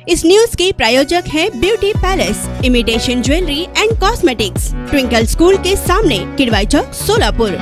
इस news के प्रायोजक हैं beauty palace, imitation jewellery and cosmetics, twinkle school के सामने, किडवाई चौक, सोलापुर।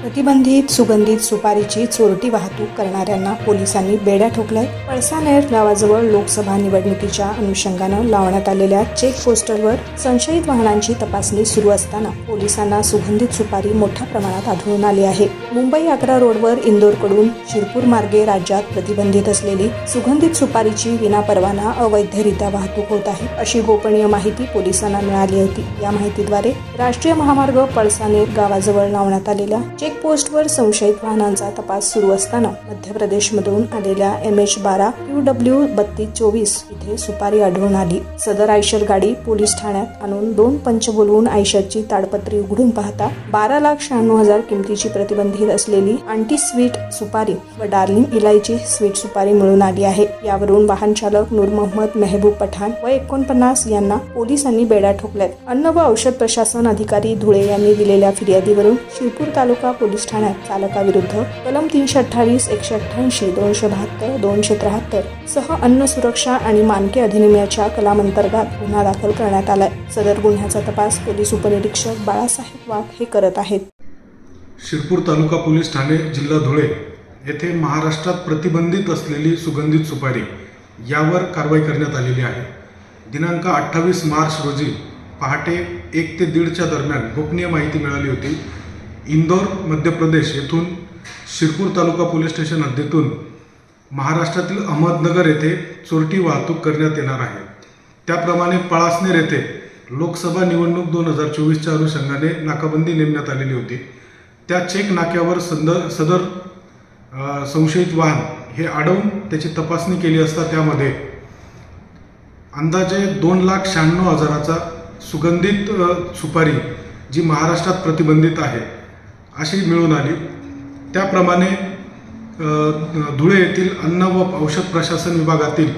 प्रतिबंधित सुगंधित सुपारीची चोरटी वाहतूक करणाऱ्यांना पोलिसांनी बेड्या ठोकल्या। पळसानेर गावाजवळ लोकसभा निवडणुकीच्या अनुषंगाने लावण्यात आलेल्या चेक पोस्टरवर संशयित वाहनांची तपासणी सुरू असताना पोलिसांना सुगंधित सुपारी मोठ्या प्रमाणात आढळून आली आहे। मुंबई आग्रा रोडवर इंदोरकडून शिरपूर मार्गे राज्यात प्रतिबंधित असलेली सुगंधित सुपारीची विनापरवाना अवैधरित्या वाहतूक होत आहे, अशी गोपनीय माहिती पोलिसांना मिळाली होती। या माहितीद्वारे राष्ट्रीय महामार्ग पळसानेर गावाजवळ लावण्यात आलेल्या चेक पोस्टवर संशयित वाहनांचा तपास सुरू असताना मध्य प्रदेशमधून आलेल्या MH12 QW 3224 इथे सुपारी आढळून आली। सदर आयशर गाडी पोलीस ठाण्यात आणून 2 पंच बोलवून आयशरची ताडपत्री उघडून पाहता 12,96,000 किमतीची प्रतिबंधित असलेली अँटी स्वीट सुपारी व डार्लिंग इलायची स्वीट सुपारी मिळून आली आहे। यावरून वाहन चालक नूर मोहम्मद मेहबूब पठाण व 49 यांना पोलिसांनी बेड्या ठोकल्यात। अन्न व औषध प्रशासन अधिकारी धुळे यांनी दिलेल्या फिर्यादीवरून शिरपूर तालुका पोलीस ठाण्यात चालकाविरुद्ध कलम 328, 188, 272, 273 सह अन्न सुरक्षा आणि मानके अधिनियमाच्या कलमांतर्गत गुन्हा दाखल करण्यात आलाय। सदर गुन्ह्याचा तपास पोलीस उपनिरीक्षक बाळासाहेब वाघ हे करत आहेत। शिरपूर तालुका पोलीस ठाणे, जिल्हा धुळे येथे महाराष्ट्रात प्रतिबंधित असलेली सुगंधित सुपारी यावर कारवाई करण्यात आलेली आहे। दिनांक 28 मार्च रोजी पहाटे 1 ते 1:30च्या दरम्यान गोपनीय माहिती मिळाली होती। इंदोर मध्य प्रदेश येथून शिरपूर तालुका पोलीस स्टेशन हद्दीतून महाराष्ट्रातील अहमदनगर येथे चोरटी वाहतूक करण्यात येणार आहे। त्याप्रमाणे पळसानेर येथे लोकसभा निवडणूक 2024च्या अनुषंगाने नाकाबंदी नेमण्यात आलेली होती। त्या चेक नाक्यावर सदर संशयित वाहन हे अडवून त्याची तपासणी केली असता त्यामध्ये अंदाजे 2,96,000चा सुगंधित सुपारी जी महाराष्ट्रात प्रतिबंधित आहे अशी मिळून आली। त्याप्रमाणे धुळे येथील अन्न व औषध प्रशासन विभागातील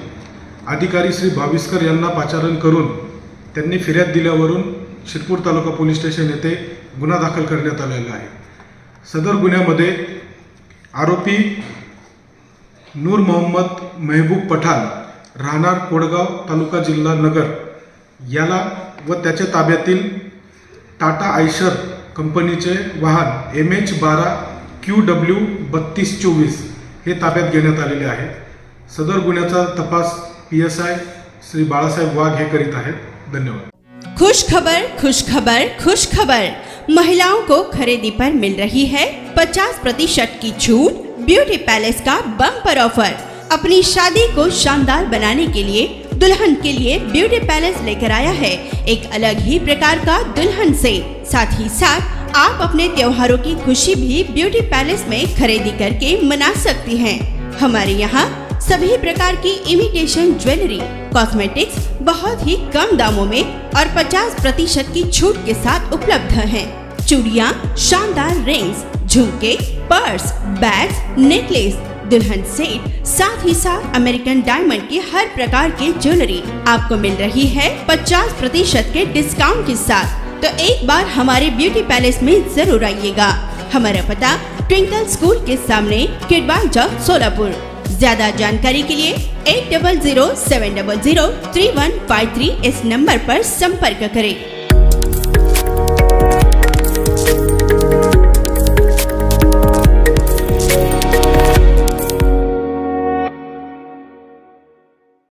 अधिकारी श्री भाविस्कर यांना पाचारण करून त्यांनी फिर्याद दिल्यावरून शिरपूर तालुका पोलीस स्टेशन येथे गुन्हा दाखल करण्यात आलेला आहे। सदर गुन्ह्यामध्ये आरोपी नूर मोहम्मद मेहबूब पठाण राहणार कोडगाव तालुका जिल्हा नगर याला व त्याच्या ताब्यातील टाटा आयशर कंपनीचे वाहन MH12 QW 3224 हे ताब्यात घेण्यात आलेले आहे। सदर गुन्ह्याचा तपास PSI श्री बाळासाहेब वाघ हे करीत आहेत। धन्यवाद। खुश खबर, खुश खबर, खुश खबर। महिलाओं को खरीदी पर मिल रही है 50% की छूट। ब्यूटी पैलेस का बम्पर ऑफर। अपनी शादी को शानदार बनाने के लिए दुल्हन के लिए ब्यूटी पैलेस लेकर आया है एक अलग ही प्रकार का दुल्हन सेट। साथ ही साथ आप अपने त्योहारों की खुशी भी ब्यूटी पैलेस में खरीदी करके मना सकती हैं। हमारे यहाँ सभी प्रकार की इमिटेशन ज्वेलरी, कॉस्मेटिक्स बहुत ही कम दामों में और 50% की छूट के साथ उपलब्ध हैं। चूड़ियाँ, शानदार रिंग्स, झुमके, पर्स, बैग्स, नेकलेस, दुल्हन सेट, साथ ही साथ अमेरिकन डायमंड की हर प्रकार की ज्वेलरी आपको मिल रही है 50% के डिस्काउंट के साथ। तो एक बार हमारे ब्यूटी पैलेस में जरूर आइएगा। हमारा पता ट्विंकल स्कूल के सामने, किडवाई चौक, सोलापुर। ज्यादा जानकारी के लिए 8007003153 इस नंबर पर संपर्क करें।